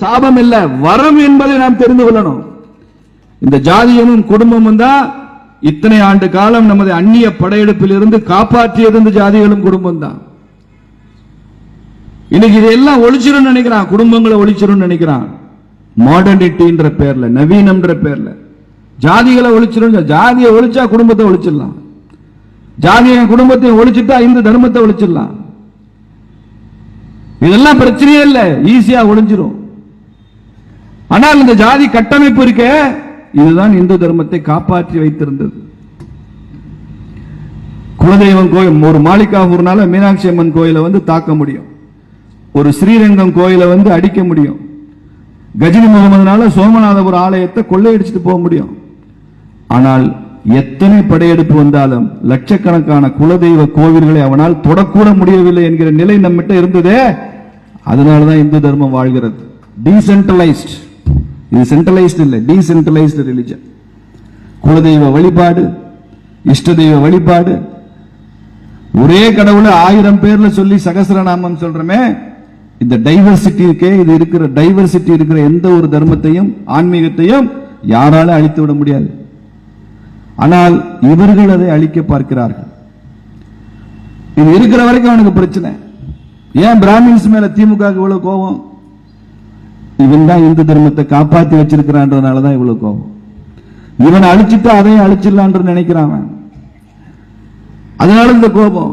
சாபம் இல்ல, வரம் என்பதை நாம் தெரிந்து கொள்ளணும். இந்த ஜாதியமும் குடும்பமும் தான் இத்தனை ஆண்டு காலம் நமது அந்நிய படையெடுப்பில் இருந்து காப்பாற்றியது இந்த ஜாதிகளும் குடும்பம் தான். இன்னைக்கு இதெல்லாம் ஒழிச்சிரும் நினைக்கிறான், குடும்பங்களை ஒழிச்சிரும் நினைக்கிறான். மாடர்னிட்டின்ற பேர்ல, நவீனம்ன்ற பேர்ல ஜாதிகளை ஒழிச்சிரும். ஜாதியை ஒழிச்சா குடும்பத்தை ஒழிச்சிடலாம், ஜாதிய குடும்பத்தை ஒழிச்சுட்டா இந்து தர்மத்தை ஒழிச்சிடலாம். இதெல்லாம் பிரச்சனையே இல்ல, ஈஸியா ஒழிஞ்சிரும். ஆனால் இந்த ஜாதி கட்டமைப்பு இருக்க, இதுதான் இந்து தர்மத்தை காப்பாற்றி வைத்திருந்தது. குலதெய்வம் கோயில், ஒரு மாளிகாவூர்னால மீனாட்சி அம்மன் கோயிலை தாக்க முடியும், ஒரு ஸ்ரீரங்கம் கோயிலை அடிக்க முடியும், கஜினி முகமதுனால சோமநாதபுரம் ஆலயத்தை கொள்ளையடிச்சுட்டு போக முடியும். ஆனால் எத்தனை படையெடுப்பு வந்தாலும் லட்சக்கணக்கான குலதெய்வ கோவில்களை அவனால் தொடக்கூட முடியவில்லை என்கிற நிலை நம்மகிட்ட இருந்ததே. அதனாலதான் இந்து தர்மம் வாழ்கிறது. டீசென்ட்ரலைஸ்ட், இது சென்ட்ரலைஸ்ட் இல்லை, டீசென்ட்ரலைஸ்டு ரிலிஜன். குலதெய்வ வழிபாடு, இஷ்ட தெய்வ வழிபாடு, ஒரே கடவுளை 1000 பேர்ல சொல்லி சகஸ்ரநாமம் சொல்றமே. இந்த டைவர்சிட்டி இருக்கே, இது இருக்கிற டைவர்சிட்டி இருக்கிற எந்த ஒரு தர்மத்தையும் ஆன்மீகத்தையும் யாரால அழித்து விட முடியாது. ஆனால் இவர்கள் அதை அழிக்க பார்க்கிறார்கள். இது இருக்கிற வரைக்கும் அவனுக்கு பிரச்சனை. ஏன் பிராமின்ஸ் மேல திமுக இவ்வளவு கோபம்? இவன் தான் இந்து தர்மத்தை காப்பாற்றி வச்சிருக்கிறான்றதுனாலதான் இவ்வளவு கோபம். இவனை அழிச்சுட்டு அதையும் அழிச்சிடலான் நினைக்கிறான். அதனால இந்த கோபம்.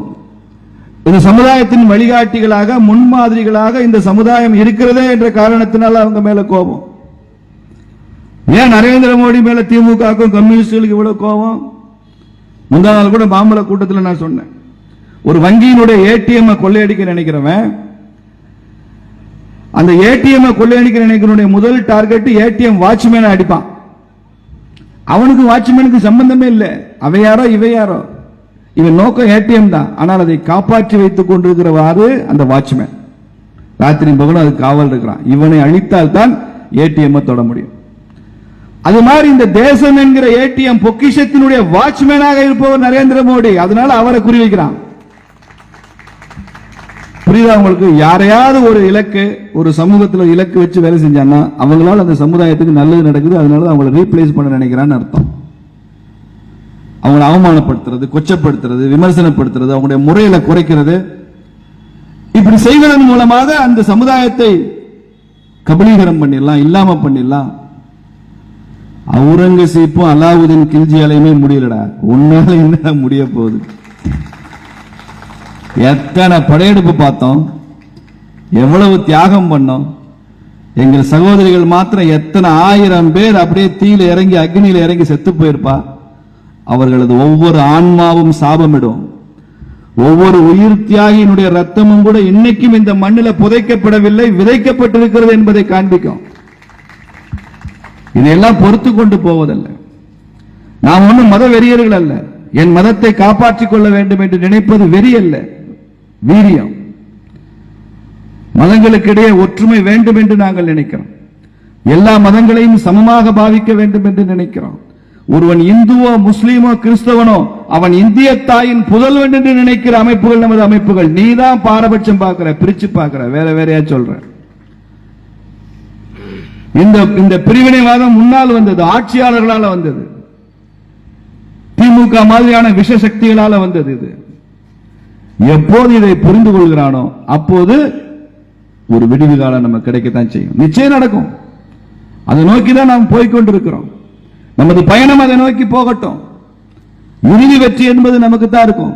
இந்த சமுதாயத்தின் வழிகாட்டிகளாக, முன்மாதிரிகளாக இந்த சமுதாயம் இருக்கிறதே என்ற காரணத்தினால அவங்க மேல கோபம். ஏன் நரேந்திர மோடி மேல திமுகவுக்கும் கம்யூனிஸ்டுகளுக்கு இவ்வளவு கோபம்? முந்தா நாள் கூட மாம்பழ கூட்டத்தில் நான் சொன்னேன், ஒரு வங்கியினுடைய ஏடிஎம் கொள்ளையடிக்க நினைக்கிறவன், அந்த ஏடிஎம் கொள்ளையடிக்க நினைக்கிற முதல் டார்கெட் ஏடிஎம் வாட்ச்மேனை அடிப்பான். அவனுக்கு வாட்ச்மேனுக்கு சம்பந்தமே இல்லை, அவையாரோ இவையாரோ, இவன் நோக்கம் ஏடிஎம் தான். ஆனால் அதை காப்பாற்றி வைத்துக் கொண்டிருக்கிறவாறு அந்த வாட்ச்மேன் ராத்திரி பகலும் அது காவல் இருக்கிறான். இவனை அழித்தால் தான் ஏடிஎம் தொட முடியும். அது மாதிரி இந்த தேசம் என்கிற ஏடிஎம் பொக்கிஷத்தினுடைய வாட்ச்மேனாக இருப்பவர் நரேந்திர மோடி. அதனால அவரை குறிவைக்கிறான். புரியுதா உங்களுக்கு? யாரையாவது ஒரு இலக்கு, ஒரு சமூகத்தில் இலக்கு வச்சு வேலை செஞ்சான்னா அவங்களால அந்த சமுதாயத்துக்கு நல்லது நடக்குது, அதனால அவங்களை ரீப்ளேஸ் பண்ண நினைக்கிறான்னு அர்த்தம். அவங்களை அவமானப்படுத்துறது, கொச்சப்படுத்துறது, விமர்சனப்படுத்துறது, அவங்களுடைய முறையில குறைக்கிறது, இப்படி செய்வதன் மூலமாக அந்த சமுதாயத்தை கபலீகரம் பண்ணிடலாம், இல்லாம பண்ணிடலாம். அவுரங்கசீப்பும் அலாவுதீன் கில்ஜி அலையுமே முடியலடா, உன்னால என்ன முடிய போகுது? எத்தனை படையெடுப்பு பார்த்தோம், எவ்வளவு தியாகம் பண்ணோம். எங்கள் சகோதரிகள் மாத்திரம் எத்தனை 1000 பேர் அப்படியே தீயில இறங்கி அக்னியில இறங்கி செத்து போயிருப்பா. அவர்களது ஒவ்வொரு ஆன்மாவும் சாபமிடும். ஒவ்வொரு உயிர் தியாகியினுடைய ரத்தமும் கூட இன்னைக்கும் இந்த மண்ணில் புதைக்கப்படவில்லை, விதைக்கப்பட்டிருக்கிறது என்பதை காண்பிக்கும். இதையெல்லாம் பொறுத்து கொண்டு போவதல்ல. நாம் ஒன்றும் மத வெறியர்கள் அல்ல. என் மதத்தை காப்பாற்றிக் கொள்ள வேண்டும் என்று நினைப்பது வெறி அல்ல, வீரியம். மதங்களுக்கிடையே ஒற்றுமை வேண்டும் என்று நாங்கள் நினைக்கிறோம். எல்லா மதங்களையும் சமமாக பாவிக்க வேண்டும் என்று நினைக்கிறோம். ஒருவன் இந்துவோ முஸ்லீமோ கிறிஸ்தவனோ அவன் இந்திய தாயின் புதல்வன் என்று நினைக்கிற அமைப்புகள் நமது அமைப்புகள். நீதான் பாரபட்சம் பார்க்கிற, பிரிச்சு பார்க்கிற, வேற வேறையா சொல்ற. இந்த பிரிவினைவாதம் முன்னால் வந்தது, ஆட்சியாளர்களால வந்தது, திமுக மாதிரியான விஷ சக்திகளால வந்தது. இது எப்போது இதை புரிந்து கொள்கிறானோ அப்போது ஒரு விடிவு காலம் நம்ம கிடைக்கத்தான் செய்யும். நிச்சயம் நடக்கும். அதை நோக்கிதான் நாம் போய்கொண்டிருக்கிறோம். நமது பயணம் அதை நோக்கி போகட்டும். இறுதி வெற்றி என்பது நமக்கு தான் இருக்கும்.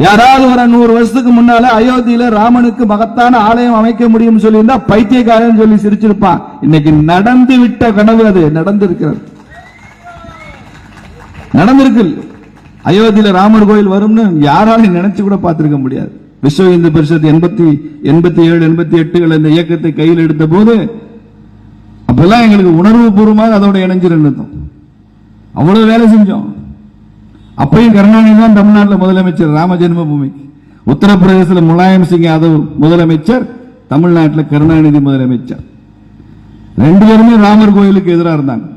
யாராவது ஒரு 100 வருஷத்துக்கு முன்னால அயோத்தியில ராமனுக்கு மகத்தான ஆலயம் அமைக்க முடியும் சொல்லி இருந்தா பைத்தியக்காரன் சொல்லி சிரிச்சிருப்பான். இன்னைக்கு நடந்து விட்ட கனவு அது நடந்திருக்கிறது. நடந்திருக்கு. அயோத்தியில ராமர் கோயில் வரும்னு யாராலும் நினைச்சு கூட பார்த்திருக்க முடியாது. விஸ்வ இந்து பரிஷத் 87, 88 இந்த இயக்கத்தை கையில் எடுத்த போது அப்பெல்லாம் எங்களுக்கு உணர்வு பூர்வமாக அதோட இணைஞ்சிருந்தோம். அவ்வளவு வேலை செஞ்சோம். அப்பையும் கருணாநிதி தான் தமிழ்நாட்டில் முதலமைச்சர் ராம ஜென்மபூமிக்கு. உத்தரப்பிரதேசத்தில் முலாயம் சிங் யாதவ் முதலமைச்சர், தமிழ்நாட்டில் கருணாநிதி முதலமைச்சர். 2 பேருமே ராமர் கோயிலுக்கு எதிராக இருந்தாங்க.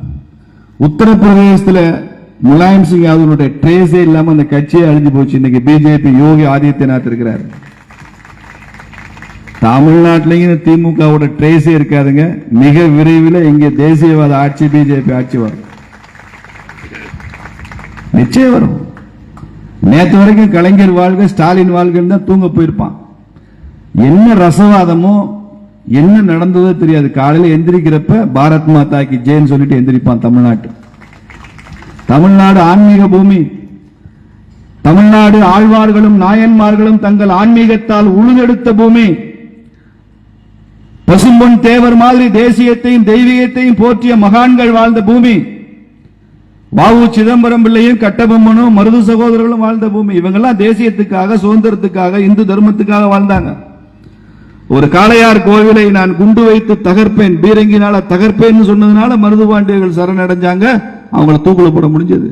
உத்தரப்பிரதேசத்தில் முலாயம் சிங் யாதவனுடைய ட்ரேஸே இல்லாம அந்த கட்சியை அழிஞ்சு போச்சு. இன்னைக்கு பிஜேபி யோகி ஆதித்யநாத் இருக்கிறார். தமிழ்நாட்டிலையும் திமுகவோட ட்ரேஸே இருக்காதுங்க. மிக விரைவில் இங்கே தேசியவாத ஆட்சி, பிஜேபி ஆட்சி வரும், நிச்சயம் வரும். நேற்று வரைக்கும் கலைஞர் வாழ்க ஸ்டாலின் வாழ்கன்னு தான் தூங்க போயிருப்பான். என்ன ரசவாதமோ என்ன நடந்ததோ தெரியாது. காலையில் எந்திரிக்கிறப்ப பாரத் மாதா கி ஜெய்ன்னு சொல்லிட்டு எந்திரிப்பான். தமிழ்நாடு ஆன்மீக பூமி. தமிழ்நாடு ஆழ்வார்களும் நாயன்மார்களும் தங்கள் ஆன்மீகத்தால் உழுதெடுத்த பூமி. பசும்பொன் தேவர் மாதிரி தேசியத்தையும் தெய்வீகத்தையும் போற்றிய மகான்கள் வாழ்ந்த பூமி. வாவு சிதம்பரம் பிள்ளையும் கட்டபொம்மனும் மருது சகோதரர்களும் வாழ்ந்த பூமி. இவங்கெல்லாம் தேசியத்துக்காக, சுதந்திரத்துக்காக, இந்து தர்மத்துக்காக வாழ்ந்தாங்க. ஒரு காளையார் கோவிலை நான் குண்டு வைத்து தகர்ப்பேன், பீரங்கினால தகர்ப்பேன் சொன்னதுனால மருதுபாண்டியர்கள் சரணடைஞ்சாங்க, அவங்களை தூக்குல போட முடிஞ்சது.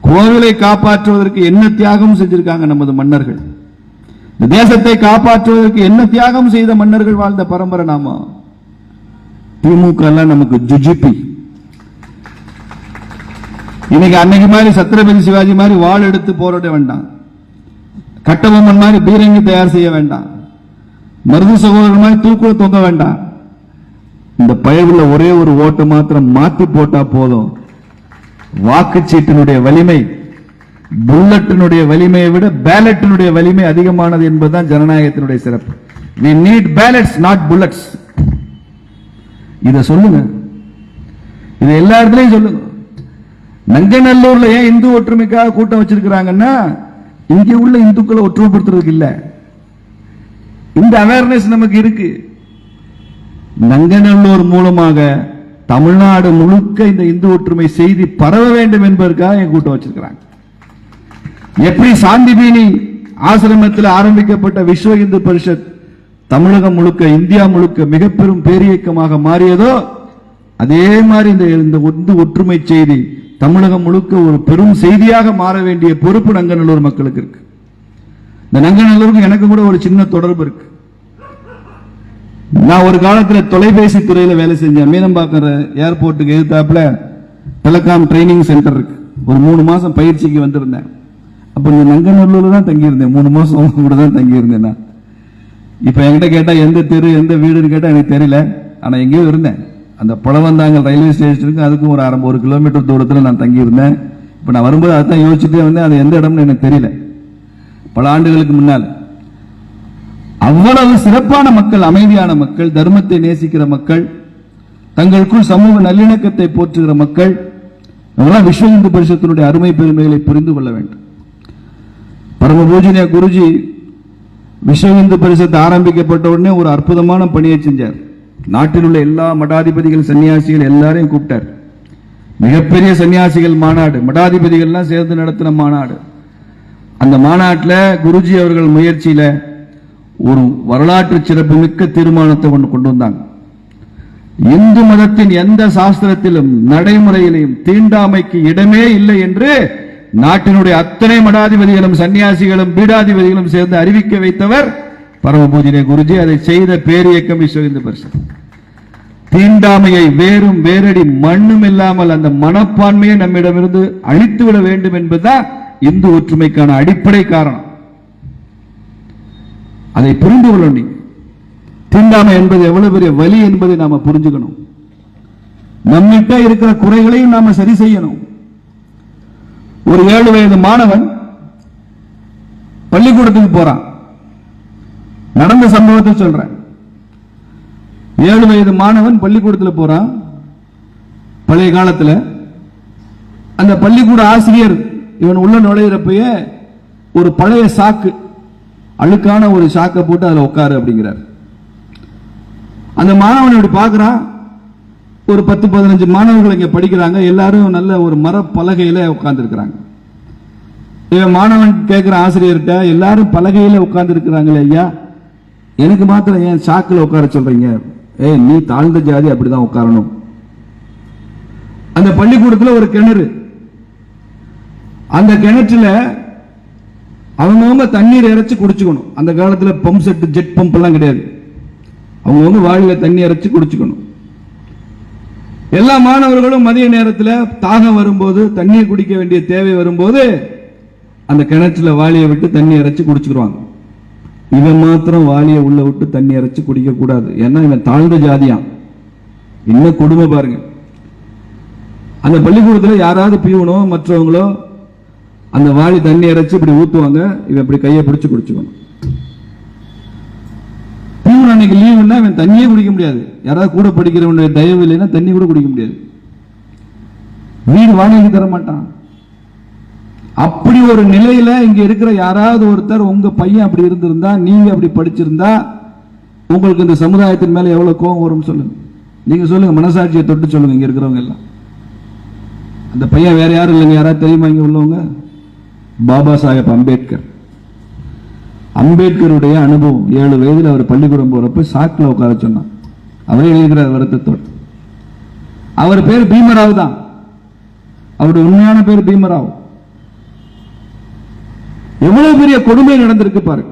கோவிலை காப்பாற்றுவதற்கு என்ன தியாகம் செஞ்சிருக்காங்க நமது மன்னர்கள். இந்த தேசத்தை காப்பாற்றுவதற்கு என்ன தியாகம் செய்த மன்னர்கள் வாழ்ந்த பரம்பரை நாம. திமுக எல்லாம் நமக்கு ஜுஜிபி. இன்னைக்கு அன்னைக்கு மாதிரி சத்ரபதி சிவாஜி மாதிரி வாள் எடுத்து போராட வேண்டாம், கட்டபொம்மன் மாதிரி பீரங்கி தயார் செய்ய வேண்டாம், மருது சகோதரர் மாதிரி தூக்குல தொங்க வேண்டாம். இந்த பயவுள்ள ஒரே ஒரு ஓட்டு மாத்திரம் மாத்தி போட்டா போதும். வாக்குச்சீட்டினுடைய வலிமை புல்லட்டினுடைய வலிமையை விட பேலட்டினுடைய வலிமை அதிகமானது என்பதுதான் ஜனநாயகத்தினுடைய சிறப்பு. we need ballots not bullets. இத சொல்லுங்க, இது எல்லா இடத்துலயும் சொல்லுங்க. நங்கநல்லூர்ல ஏன் இந்து ஒற்றுமைக்காக கூட்டம் வச்சிருக்காங்கன்னா இங்க உள்ள இந்துக்களை ஒற்றுமைப்படுத்துறதுக்கு இல்ல. இந்த அவேர்னஸ் நமக்கு இருக்கு. நங்கநல்லூர் மூலமாக தமிழ்நாடு முழுக்க இந்த இந்து ஒற்றுமை செய்தி பரவ வேண்டும் என்பதற்காக கூட்டம் வச்சிருக்கிறாங்க. எப்படி சாந்திபீனி ஆசிரமத்தில் ஆரம்பிக்கப்பட்ட விஸ்வ இந்து பரிஷத் தமிழகம் முழுக்க, இந்தியா முழுக்க மிக பெரும் பேரியக்கமாக மாறியதோ அதே மாதிரி இந்த இந்து ஒற்றுமை செய்தி தமிழகம் முழுக்க ஒரு பெரும் செய்தியாக மாற வேண்டிய பொறுப்பு நங்கநல்லூர் மக்களுக்கு இருக்கு. இந்த நங்கநல்லூருக்கு எனக்கு கூட ஒரு சின்ன தொடர்பு இருக்கு. நான் ஒரு காலத்தில் தொலைபேசி துறையில வேலை செஞ்சேன். மீனம்பாக்கம் ஏர்போர்ட்டுக்கு எதிர்த்தாப்புல டெலிகாம் ட்ரைனிங் சென்டர் இருக்கு. ஒரு 3 மாசம் பயிற்சிக்கு வந்திருந்தேன். அப்ப இந்த நங்கநல்லூர்ல தான் தங்கியிருந்தேன். 3 மாசம் அவங்க கூட தான் தங்கியிருந்தேன். நான் இப்ப என்கிட்ட கேட்டா எந்த தெரு எந்த வீடுன்னு கேட்டா எனக்கு தெரியல. ஆனா எங்கேயோ இருந்தேன். அந்த பழவந்தாங்கல் ரயில்வே ஸ்டேஷனுக்கு அதுக்கும் ஒரு 1 கிலோமீட்டர் தூரத்தில் நான் தங்கியிருந்தேன். இப்ப நான் வரும்போது அதான் யோசிச்சுட்டே வந்தேன், அது எந்த இடம்னு எனக்கு தெரியல. பல ஆண்டுகளுக்கு முன்னால் அவ்வளவு சிறப்பான மக்கள், அமைதியான மக்கள், தர்மத்தை நேசிக்கிற மக்கள், தங்களுக்குள் சமூக நல்லிணக்கத்தை போற்றுகிற மக்கள், விஸ்வ இந்து பரிஷத்தினுடைய அருமை பெருமைகளை புரிந்து கொள்ள வேண்டும். பரம பூஜ்ய குருஜி விஸ்வ இந்து பரிஷத்து ஆரம்பிக்கப்பட்ட உடனே ஒரு அற்புதமான பணியை செஞ்சார். நாட்டில் உள்ள எல்லா மடாதிபதிகள், சன்னியாசிகள் எல்லாரையும் கூப்பிட்டார். மிகப்பெரிய சன்னியாசிகள் மாநாடு, மடாதிபதிகள்லாம் சேர்ந்து நடத்தின மாநாடு. அந்த மாநாட்டில் குருஜி அவர்கள் முயற்சியில ஒரு வரலாற்று சிறப்பு மிக்க தீர்மானத்தை கொண்டு வந்தாங்க. இந்து மதத்தின் எந்த சாஸ்திரத்திலும் நடைமுறையிலும் தீண்டாமைக்கு இடமே இல்லை என்று நாட்டினுடைய அத்தனை மடாதிபதிகளும் சன்னியாசிகளும் பீடாதிபதிகளும் சேர்ந்து அறிவிக்க வைத்தவர் பரம பூஜ்ய குருஜி. அதை செய்த பேரியக்கம் விஸ்வ இந்து பரிஷத். தீண்டாமையை வேறும் வேரடி மண்ணும் இல்லாமல் அந்த மனப்பான்மையை நம்மிடமிருந்து அழித்துவிட வேண்டும் என்பதுதான் இந்து ஒற்றுமைக்கான அடிப்படை காரணம். அதை புரிந்து கொள்ளணும். தீண்டாமை என்பது எவ்வளவு பெரிய வலி என்பதை நாம புரிஞ்சுக்கணும். நம்மிட்ட இருக்கிற குறைகளையும் நாம சரி செய்யணும். ஒரு 7 வயது மாணவன் பள்ளிக்கூடத்துக்கு போறான். நடந்த சம்பவத்தை சொல்றேன். 7 வயது மாணவன் பள்ளிக்கூடத்தில் போறான். பழைய காலத்தில் அந்த பள்ளிக்கூட ஆசிரியர் இவன் உள்ள நுழையிறப்பயே ஒரு பழைய சாக்கு, அழுக்கான ஒரு சாக்கை போட்டு அதுல உட்காரு அப்படிங்கிறார். அந்த மாணவன் இப்படி பார்க்கிறான். ஒரு 10-15 மாணவர்கள் இங்க படிக்கிறாங்க. எல்லாரும் நல்ல ஒரு மர பலகையில உட்கார்ந்து இருக்கிறாங்க. இவன் மாணவன் கேட்கிற ஆசிரியர்கிட்ட, எல்லாரும் பலகையில உட்கார்ந்து இருக்கிறாங்களே ஐயா, எனக்கு மாத்திரம் ஏன் சாக்குல உட்கார சொல்றீங்க? நீ தாழ்ந்த ஜாதி, அப்படிதான் உட்காரணும். அந்த பள்ளிக்கூடத்தில் ஒரு கிணறு. அந்த கிணற்றுல அவங்கவுங்க தண்ணீர் இறைச்சி குடிச்சுக்கணும். அந்த காலத்தில் பம்ப் செட், ஜெட் பம்ப் எல்லாம் கிடையாது. அவங்கவுங்க வாளியில தண்ணி இறைச்சி குடிச்சுக்கணும். எல்லா மாணவர்களும் மதிய நேரத்தில் தாகம் வரும்போது, தண்ணீர் குடிக்க வேண்டிய தேவை வரும்போது அந்த கிணற்றுல வாளியை விட்டு தண்ணி இறைச்சி குடிச்சுக்குவாங்க. இவன் மாத்திரம் வாளியை உள்ள விட்டு தண்ணி அரைச்சு குடிக்க கூடாது. ஏன்னா இவன் தாழ்ந்த ஜாதியான். இன்னும் கொடுமை பாருங்க. அந்த பள்ளிக்கூடத்தில் யாராவது பியூனோ மற்றவங்களோ அந்த வாளி தண்ணி அரைச்சு இப்படி ஊத்துவாங்க, இவன் இப்படி கையை பிடிச்சு குடிச்சுக்கணும். பியூன் அன்னைக்கு லீவுன்னா இவன் தண்ணியே குடிக்க முடியாது. யாராவது கூட படிக்கிறவனுடைய தயவு இல்லைன்னா தண்ணி கூட குடிக்க முடியாது. வீடு வாடகைக்கு தர மாட்டான். அப்படி ஒரு நிலையில இங்க இருக்கிற யாராவது ஒருத்தர் உங்க பையன் அப்படி இருந்திருந்தா, நீங்க அப்படி படிச்சிருந்தா, உங்களுக்கு இந்த சமுதாயத்தின் மேல எவ்வளவு கோபம் வரும் சொல்லுங்க. நீங்க சொல்லுங்க, மனசாட்சியை தொட்டு சொல்லுங்க. இங்க இருக்கிறவங்க எல்லாம் அந்த பையன் வேற யாரும் இல்லைங்க. யாராவது தெரியுமா இங்க உள்ளவங்க? பாபா சாஹேப் அம்பேத்கர். அம்பேத்கருடைய அனுபவம். 7 வயதில் அவர் பள்ளிக்கூடம் போறப்ப சாக்கில் உட்கார சொன்னார். அவரே எழுதுகிறார் வருத்தத்தோடு. அவர் பேர் பீமராவ் தான். அவருடைய உண்மையான பேர் பீமராவ். எவ்வளவு பெரிய கொடுமை நடந்திருக்கு பாருங்க.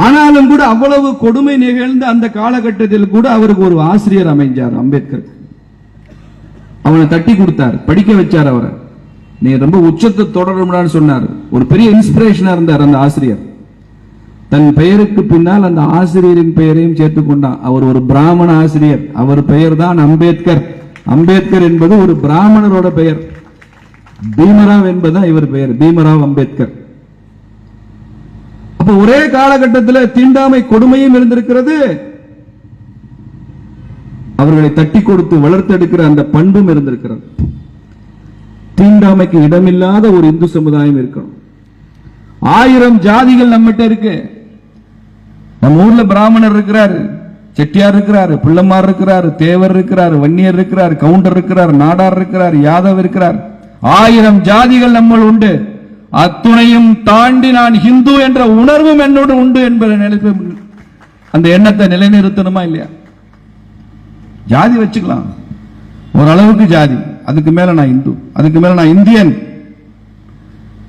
ஆனாலும் கூட அவ்வளவு கொடுமை நிகழ்ந்த அந்த காலகட்டத்தில் கூட அவருக்கு ஒரு ஆசிரியர் அமைஞ்சார். அம்பேத்கர் அவனை தட்டி கொடுத்தார், படிக்க வச்சார். அவரை நீ ரொம்ப உச்சத்தை தொடரும்னு சொன்னார். ஒரு பெரிய இன்ஸ்பிரேஷனா இருந்தார் அந்த ஆசிரியர். தன் பெயருக்கு பின்னால் அந்த ஆசிரியரின் பெயரையும் சேர்த்துக் கொண்டான். அவர் ஒரு பிராமண ஆசிரியர். அவர் பெயர் தான் அம்பேத்கர். அம்பேத்கர் என்பது ஒரு பிராமணரோட பெயர். பீமராவ் என்பதுதான் இவர் பெயர், பீமராவ் அம்பேத்கர். அப்ப ஒரே காலகட்டத்தில் தீண்டாமை கொடுமையும் இருந்திருக்கிறது, அவர்களை தட்டி கொடுத்து வளர்த்தெடுக்கிற அந்த பண்பும் இருந்திருக்கிறது. தீண்டாமைக்கு இடமில்லாத ஒரு இந்து சமுதாயம் இருக்கணும். 1000 ஜாதிகள் நம்மகிட்ட இருக்கு. நம்ம ஊர்ல பிராமணர் இருக்கிறாரு, செட்டியார் இருக்கிறாரு, பிள்ளமார் இருக்கிறாரு, தேவர் இருக்கிறார், வன்னியர் இருக்கிறார், கவுண்டர் இருக்கிறார், நாடார் இருக்கிறார், யாதவ் இருக்கிறார். 1000 ஜாதிகள் நம்ம உண்டு. அத்துணையும் தாண்டி நான் ஹிந்து என்ற உணர்வும் என்னோடு உண்டு என்பதை நினைப்பு, அந்த எண்ணத்தை நிலைநிறுத்தணுமா இல்லையா? ஜாதி வச்சுக்கலாம், ஓரளவுக்கு ஜாதி, அதுக்கு மேல நான் இந்து, அதுக்கு மேல நான் இந்தியன்,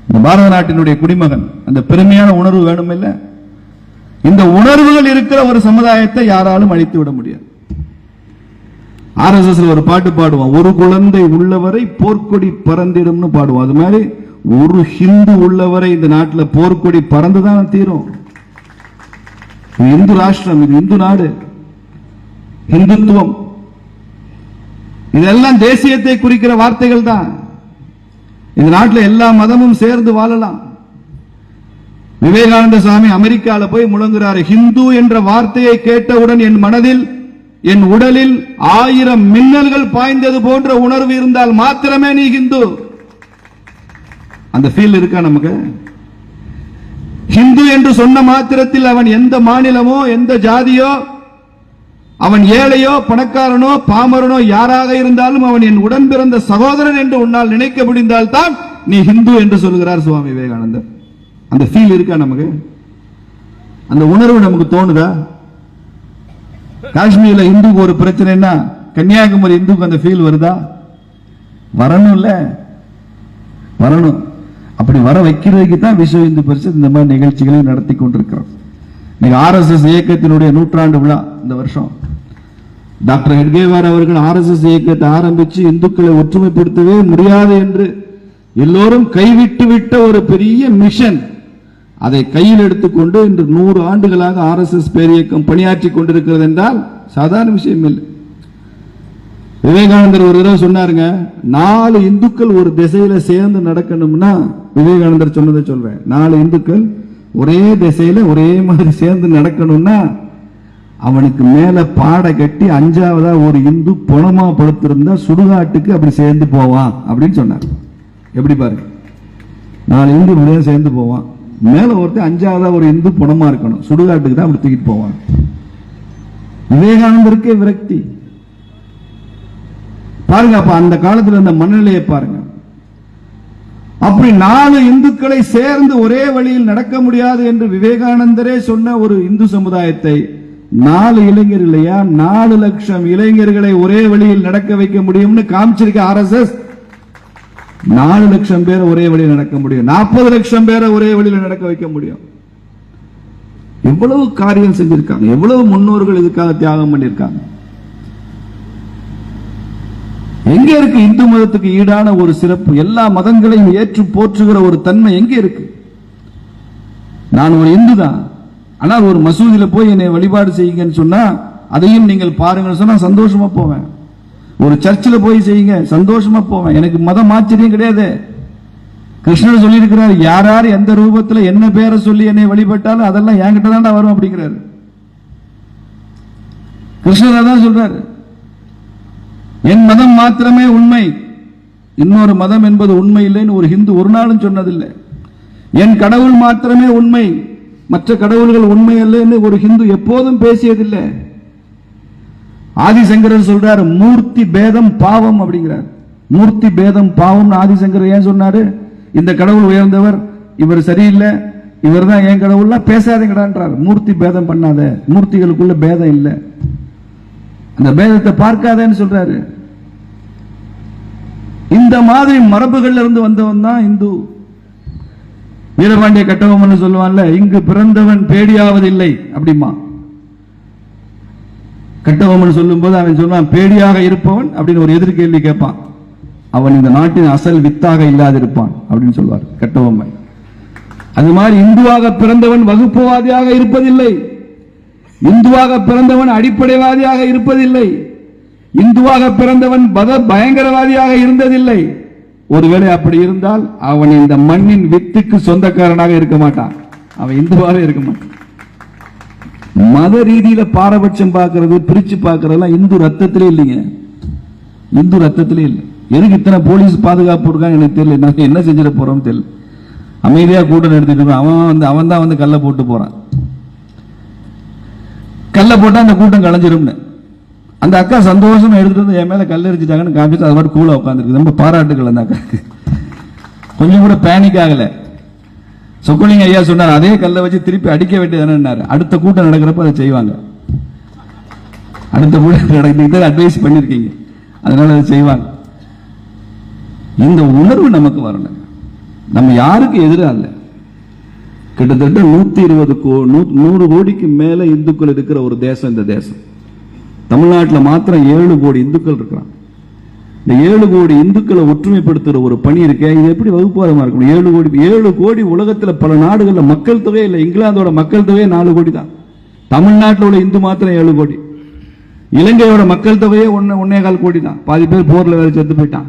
இந்த பாரத நாட்டினுடைய குடிமகன், அந்த பெருமையான உணர்வு வேணும் இல்ல? இந்த உணர்வுகள் இருக்கிற ஒரு சமுதாயத்தை யாராலும் அழித்து விட முடியாது. RSS ஒரு பாட்டு பாடுவான், ஒரு குழந்தை உள்ளவரை போர்க்கொடி பறந்திடும்னு பாடுவான். அது மாதிரி ஒரு ஹிந்து உள்ளவரை இந்த நாட்டில் போர்க்கொடி பறந்துதான் தீரும். இது இந்து ராஷ்டிரம், இது இந்து நாடு, இந்துத்துவம், இதெல்லாம் தேசியத்தை குறிக்கிற வார்த்தைகள் தான். இந்த நாட்டில் எல்லா மதமும் சேர்ந்து வாழலாம். விவேகானந்த சாமி அமெரிக்கால போய் முழங்குறாரு, ஹிந்து என்ற வார்த்தையை கேட்டவுடன் என் மனதில், என் உடலில் 1000 மின்னல்கள் பாய்ந்தது போன்ற உணர்வு இருந்தால் மாத்திரமே நீ ஹிந்து. அந்த ஃபீல் இருக்கா நமக்கு? ஹிந்து என்று சொன்ன மாத்திரத்தில் அவன் எந்த மாநிலமோ எந்த ஜாதியோ, அவன் ஏழையோ பணக்காரனோ பாமரனோ யாராக இருந்தாலும் அவன் என் உடன் பிறந்த சகோதரன் என்று உன்னால் நினைக்க முடிந்தால் தான் நீ ஹிந்து என்று சொல்கிறார் சுவாமி விவேகானந்தர். அந்த ஃபீல் இருக்கா நமக்கு? அந்த உணர்வு நமக்கு தோணுதா? காஷ்மீர்ல இந்துக்கு ஒரு பிரச்சனைனா கன்னியாகுமரி இந்துக்கு அந்த ஃபீல் வருதா? வரணும் இல்ல, வரணும். அப்படி வர வைக்கிறதுக்கு தான் விஸ்வ இந்து பரிஷத் இந்த மாதிரி நிகழ்ச்சிகளை நடத்தி கொண்டிருக்கிறோம். RSS இயக்கத்தினுடைய 100ஆண்டு விழா இந்த வருஷம். டாக்டர் ஹெட்கேவார் அவர்கள் RSS இயக்கத்தை ஆரம்பிச்சு இந்துக்களை ஒற்றுமைப்படுத்தவே முடியாது என்று எல்லோரும் கைவிட்டு விட்ட ஒரு பெரிய மிஷன், அதை கையில் எடுத்துக்கொண்டு இன்று 100 ஆண்டுகளாக RSS பேரியக்கம் பணியாற்றி கொண்டிருக்கிறது என்றால் சாதாரண விஷயம் இல்லை. விவேகானந்தர் ஒரு தடவை சொன்னாருங்க, 4 இந்துக்கள் ஒரு திசையில சேர்ந்து நடக்கணும்னா, விவேகானந்தர் சொன்னதை சொல்றேன், 4 இந்துக்கள் ஒரே திசையில ஒரே மாதிரி சேர்ந்து நடக்கணும்னா அவனுக்கு மேல பாட கட்டி 5ஆவதா ஒரு இந்து பணமா படுத்திருந்தா சுடுகாட்டுக்கு அப்படி சேர்ந்து போவான் அப்படின்னு சொன்னார். எப்படி பாருங்க, 4 இந்து இப்படியே சேர்ந்து போவான், மேல ஒருத்தர் 5ஆவதா ஒரு இந்து பணமா இருக்கணும், சுடுகாட்டுக்கு தான் அப்படி தூக்கிட்டு போவான். விவேகானந்தருக்கே விரக்தி பாருங்க. அப்ப அந்த காலத்தில் அந்த மனநிலையை பாருங்க. அப்படி 4 இந்துக்களை சேர்ந்து ஒரே வழியில் நடக்க முடியாது என்று விவேகானந்தரே சொன்ன ஒரு இந்து சமுதாயத்தை 4 இளைஞர் இல்லையா, 4 லட்சம் இளைஞர்களை ஒரே வழியில் நடக்க வைக்க முடியும்னு காமிச்சிருக்க RSS. 4 லட்சம் பேரை ஒரே வழியில் நடக்க முடியும், 40 லட்சம் பேரை ஒரே வழியில் நடக்க வைக்க முடியும். எவ்வளவு காரியம் செஞ்சிருக்காங்க, எவ்வளவு முன்னோர்கள் இதுக்காக தியாகம் பண்ணிருக்காங்க. எங்க இருக்கு இந்து மதத்துக்கு ஈடான ஒரு சிறப்பு? எல்லா மதங்களையும் ஏற்று போற்றுகிற ஒரு தன்மை எங்க இருக்கு? நான் ஒரு இந்து தான், ஆனால் ஒரு மசூதியில போய் என்னை வழிபாடு செய்யுங்கன்னு சொன்னா அதையும் நீங்கள் பாருங்கன்னு சொன்னா சந்தோஷமா போவேன். ஒரு சர்ச்சில் போய் செய்யுங்க, சந்தோஷமா போவேன். எனக்கு மதம் ஆச்சரியம் கிடையாது. கிருஷ்ணர் சொல்லி இருக்கிறார், யார் யார் எந்த ரூபத்துல என்ன பேரை சொல்லி என்னை வழிபட்டாலும் அதெல்லாம் என்கிட்ட தான்டா வரும் அப்படிங்கிறாரு. கிருஷ்ணர் தான் சொல்றாரு, என் மதம் மாத்திரமே உண்மை, இன்னொரு மதம் என்பது உண்மை இல்லைன்னு ஒரு ஹிந்து ஒரு நாளும் சொன்னதில்லை. என் கடவுள் மாத்திரமே உண்மை, மற்ற கடவுள்கள் உண்மை அல்லன்னு ஒரு ஹிந்து எப்போதும் பேசியதில்லை. ஆதிசங்கரர் சொல்றாரு, மூர்த்தி பேதம் பாவம் அப்படிங்கிறார். மூர்த்தி பேதம் பாவம் ஆதிசங்கரர் ஏன் சொன்னாரு? இந்த கடவுள் உயர்ந்தவர், இவர் சரியில்லை, இவர் தான் என் கடவுள்லாம் பேசாதீங்கடான்றார். மூர்த்தி பேதம் பண்ணாத, மூர்த்திகளுக்குள்ள பேதம் இல்லை, அந்த பேதத்தை பார்க்காதேன்னு சொல்றாரு. இந்த மாதிரி மரபுகள்ல இருந்து வந்தவன் தான் இந்து. வீரபாண்டிய கட்டபொம்மன் சொல்லுவான்ல, இங்கு பிறந்தவன் பேடியாவதில்லை அப்படிமா. கட்டபொம்மன் சொல்லும் போது அவன் சொல்லுவான், பேடியாக இருப்பவன் அப்படின்னு ஒரு எதிர்கேள்வி கேட்பான், அவன் இந்த நாட்டின் அசல் வித்தாக இல்லாதிருப்பான் அப்படின்னு சொல்வார் கட்டபொம்மன். அது மாதிரி இந்துவாக பிறந்தவன் வகுப்புவாதியாக இருப்பதில்லை, இந்துவாக பிறந்தவன் அடிப்படைவாதியாக இருப்பதில்லை, இந்துவாக பிறந்தவன் பயங்கரவாதியாக இருந்ததில்லை. ஒருவேளை அப்படி இருந்தால் அவன் இந்த மண்ணின் வித்துக்கு சொந்தக்காரனாக இருக்க மாட்டான், அவன் இந்துவாக இருக்க மாட்டான். மத ரீதியில பாரபட்சம் பார்க்கிறது, பிரிச்சு பார்க்கறதெல்லாம் இந்து ரத்தத்திலே இல்லைங்க, இந்து ரத்தத்திலே இல்லை. எதுக்கு இத்தனை போலீஸ் பாதுகாப்பு இருக்காங்க எனக்கு தெரியல, நான் என்ன செஞ்சிட போறோம் தெரியல. அமைதியா கூட்டம் நடத்திட்டு அவன் தான் வந்து கல்ல போட்டு போறான். கல்ல போட்டா அந்த கூட்டம் கலைஞ்சிரும். அந்த அக்கா சந்தோஷமா எடுத்துட்டு வந்து என் மேல கல் எரிச்சிட்டாங்கன்னு காமிச்சு அது மாதிரி கூலா உட்காந்துருக்கு. ரொம்ப பாராட்டுகள் அந்த அக்கா, கொஞ்சம் கூட பேனிக் ஆகல. சொக்கலிங்க ஐயா சொன்னார், அதே கல்லை வச்சு திருப்பி அடிக்க வேண்டியதானே. அடுத்த கூட்டம் நடக்கிறப்ப அதை செய்வாங்க, அடுத்த கூட்டம் நடக்க அட்வைஸ் பண்ணிருக்கீங்க, அதனால அதை செய்வாங்க. இந்த உணர்வு நமக்கு வரணும். நம்ம யாருக்கு எதிராக இல்லை. கிட்டத்தட்ட 100 கோடிக்கு மேல இந்துக்கள் இருக்கிற ஒரு தேசம் இந்த தேசம். தமிழ்நாட்டில் மாத்திரம் 7 கோடி இந்துக்கள் இருக்கிறான். இந்த 7 கோடி இந்துக்களை ஒற்றுமைப்படுத்துற ஒரு பணி இருக்கே, இது எப்படி வகுப்பாரமா இருக்கணும்? 7 கோடி உலகத்தில் பல நாடுகளில் மக்கள் தொகை இல்லை. இங்கிலாந்தோட மக்கள் தொகையே 4 கோடி தான். தமிழ்நாட்டில் உள்ள இந்து மாத்திரம் 7 கோடி. இலங்கையோட மக்கள் தொகையே 1.25 கோடி தான். பாதி பேர் போர்ல வேற செத்து போயிட்டான்.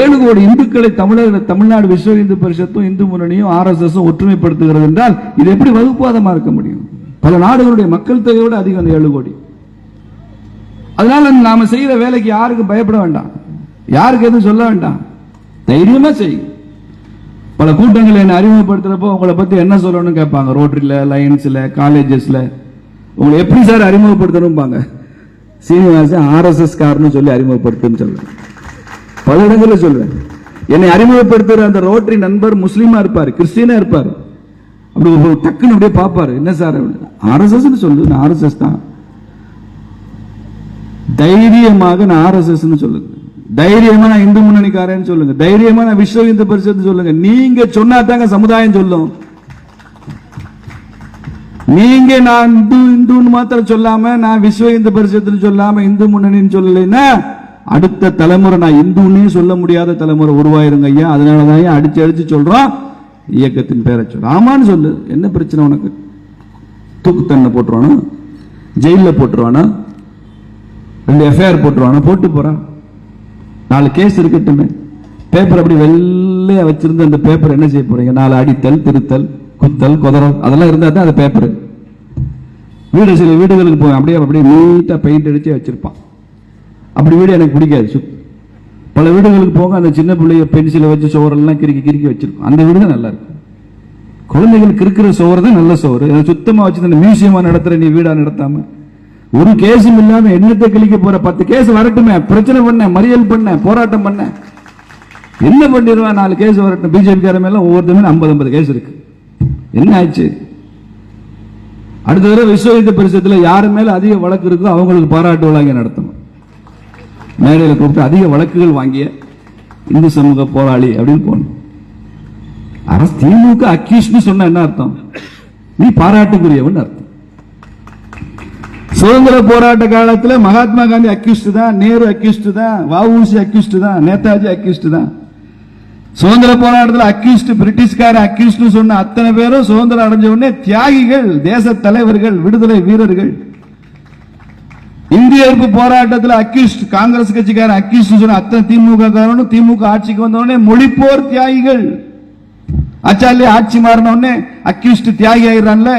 7 கோடி இந்துக்களை தமிழ்நாடு விஸ்வ இந்து பரிஷத்தும் இந்து முன்னணியும் RSS ஒற்றுமைப்படுத்துகிறது என்றால் இது எப்படி வகுப்பாதமா இருக்க முடியும்? பல நாடுகளுடைய மக்கள் தொகையோட அதிகம் அந்த 7 கோடி. அதனால நாம செய்யற வேலைக்கு யாருக்கு பயப்பட வேண்டாம், யாருக்கு எதுவும் சொல்ல வேண்டாம், தைரியமா செய்யும். பல கூட்டங்கள் என்ன அறிமுகப்படுத்துறப்போ உங்களை பத்தி என்ன சொல்லணும்னு கேட்பாங்க. ரோட்டரியில, லைன்ஸ்ல, காலேஜஸ்ல உங்களை எப்படி சார் அறிமுகப்படுத்தணும்? சீனிவாசன் RSS காரன்னு சொல்லி அறிமுகப்படுத்துன்னு சொல்றேன். பல இடங்களில் சொல்றேன். என்னை அறிமுகப்படுத்துற அந்த ரோட்டரி நண்பர் முஸ்லீமா இருப்பாரு, கிறிஸ்டியனா இருப்பாரு. அப்படி டக்குன்னு அப்படியே பார்ப்பாரு, என்ன சார் RSS சொல்லு, நான் RSS தான். தைரியமாக நான் RSS சொல்லுங்க, தைரியமா நான் இந்து முன்னணிக்காரன்னு சொல்லுங்க, தைரியமா நான் விஸ்வ இந்து பரிஷத்து சொல்லுங்க. நீங்க சொன்னா தாங்க சமுதாயம் சொல்லும். நீங்க நான் இந்துன்னு மாத்திரம் சொல்லாம, நான் விஸ்வ இந்து பரிஷத்துன்னு சொல்லாம இந்து முன்னணின்னு சொல்லலைன்னா அடுத்த தலைமுறை நான் இந்துன்னே சொல்ல முடியாத தலைமுறை உருவாயிருங்க ஐயா. அதனாலதான் அடிச்சு சொல்றோம், இயக்கத்தின் பேரை சொல்ல. ஆமான்னு சொல்லு, என்ன பிரச்சனை உனக்கு? தூக்கு தண்டனை போட்டுருவானா, ஜெயில போட்டுருவானா, 2 FIR போட்டுருவானா? போட்டு போறான், 4 கேஸ் இருக்கட்டுமே. பேப்பர் அப்படி வெள்ளையா வச்சிருந்து அந்த பேப்பர் என்ன செய்ய போறீங்க? 4 அடித்தல், திருத்தல், குத்தல், குதறல் அதெல்லாம் இருந்தா தான் அது பேப்பர். சில வீடுகளுக்கு போய் அப்படியே நீட்டா பெயிண்ட் அடிச்சு வச்சிருப்பான். அப்படி வீடு எனக்கு பிடிக்காது. பல வீடுகளுக்கு போக அந்த சின்ன பிள்ளைய பென்சிலை வச்சு சோறெல்லாம் கிறுக்கி வச்சிருக்கும். அந்த வீடு தான் நல்லா இருக்கும். குழந்தைகளுக்கு இருக்கிற சோறு தான் நல்ல சோறு. சுத்தமா வச்சு மியூசியமா நடத்துற நீ வீடா நடத்தாம, ஒரு கேஸும் இல்லாம எண்ணத்தை கிழிக்க போற 10 கேஸ் வரட்டுமே, பிரச்சனை பண்ண, மறியல் பண்ண, போராட்டம் பண்ண, என்ன பண்ணிடுவான்? 4 கேஸ் வரட்டும். பிஜேபி கார மேல ஒவ்வொருத்தமே 50 கேஸ் இருக்கு. என்ன ஆச்சு? அடுத்த தடவை விஸ்வ இந்து பரிஷத்துல யாரு மேல அதிக வழக்கு இருக்கோ அவங்களுக்கு பாராட்டு விழா நடத்தணும். மேடையில் கூப்பிட்டு அதிக வழக்குகள் வாங்கிய இந்து சமூக போராளி அப்படின்னு போகணும். அரசு திமுக அக்யூஸ்ட் சொன்ன என்ன அர்த்தம்? நீ பாராட்டுக்குரியவன் அர்த்தம். சுதந்திர போராட்ட காலத்தில் மகாத்மா காந்தி அக்யூஸ்ட் தான், நேரு அக்யூஸ்ட் தான், வஉசி அக்யூஸ்ட் தான், நேதாஜி அக்யூஸ்ட் தான். சுதந்திர போராட்டத்தில் அக்யூஸ்ட் பிரிட்டிஷ்கார அக்யூஸ்ட் சொன்ன அத்தனை பேரும் சுதந்திரம் அடைஞ்ச உடனே தியாகிகள், தேச தலைவர்கள், விடுதலை வீரர்கள். இந்திய எதிர்ப்பு போராட்டத்தில் அக்யூஸ்ட் காங்கிரஸ் கட்சிக்கார அக்யூஸ்ட் சொன்ன அத்தனை திமுக காரனும் திமுக ஆட்சிக்கு வந்த உடனே மொழிப்போர் தியாகிகள். ஆச்சாரியா ஆட்சி மாறின உடனே அக்யூஸ்ட் தியாகி ஆயிடுறான்ல,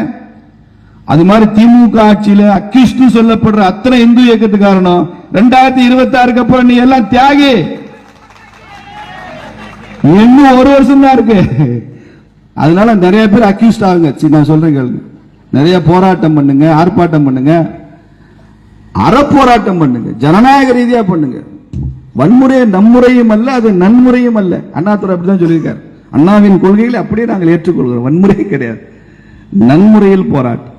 அது மாதிரி திமுக ஆட்சியில அக்யூஸ்ட் சொல்லப்படுற அத்தனை இந்து இயக்கத்துக்காரனும் 2026 அப்புறம் நீ எல்லாம் தியாகி. இன்னும் ஒரு வருஷம் தான் இருக்கு. அதனால நிறைய பேர் அக்யூஸ்ட் ஆகுங்க. நான் சொல்றேன் கேளுங்க. நிறைய போராட்டம் பண்ணுங்க, ஆர்ப்பாட்டம் பண்ணுங்க, அறப்போராட்டம் பண்ணுங்க, ஜனநாயக ரீதியா பண்ணுங்க. வன்முறை நன்முறையும் அல்ல, அது நன்முறையும் அல்ல. அண்ணாதுரை அப்படிதான் சொல்லியிருக்காரு. அண்ணாவின் கொள்கைகளை அப்படியே நாங்கள் ஏற்றுக்கொள்கிறோம். வன்முறை கிடையாது, நன்முறையில் போராட்டம்.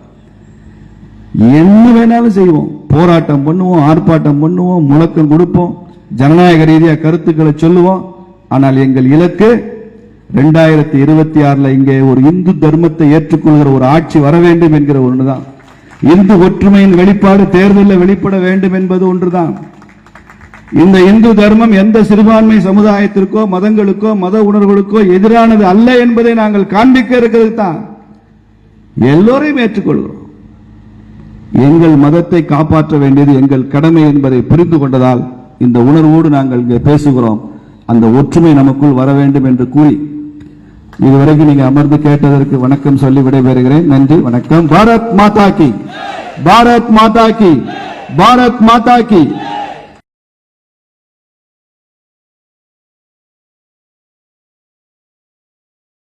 என்ன வேணாலும் செய்வோம், போராட்டம் பண்ணுவோம், ஆர்ப்பாட்டம் பண்ணுவோம், முழக்கம் கொடுப்போம், ஜனநாயக ரீதியா கருத்துக்களை சொல்லுவோம். ஆனால் எங்கள் இலக்கு 2026 இங்கே ஒரு இந்து தர்மத்தை ஏற்றுக்கொள்கிற ஒரு ஆட்சி வர வேண்டும் என்கிற ஒன்றுதான். இந்து ஒற்றுமையின் வெளிப்பாடு தேர்தலில் வெளிப்பட வேண்டும் என்பது ஒன்றுதான். இந்த இந்து தர்மம் எந்த சிறுபான்மை சமுதாயத்திற்கோ மதங்களுக்கோ மத உணர்வுகளுக்கோ எதிரானது அல்ல என்பதை நாங்கள் காண்பிக்க இருக்கிறது தான். எல்லோரையும் ஏற்றுக்கொள்கிறோம். எங்கள் மதத்தை காப்பாற்ற வேண்டியது எங்கள் கடமை என்பதை புரிந்து கொண்டதால் இந்த உணர்வோடு நாங்கள் இங்கே பேசுகிறோம். அந்த ஒற்றுமை நமக்குள் வர வேண்டும் என்று கூறி இதுவரைக்கும் நீங்க அமர்ந்து கேட்டதற்கு வணக்கம் சொல்லி விடைபெறுகிறேன். நன்றி, வணக்கம். பாரத் மாதா கி, பாரத் மாதா கி, பாரத் மாதா கி.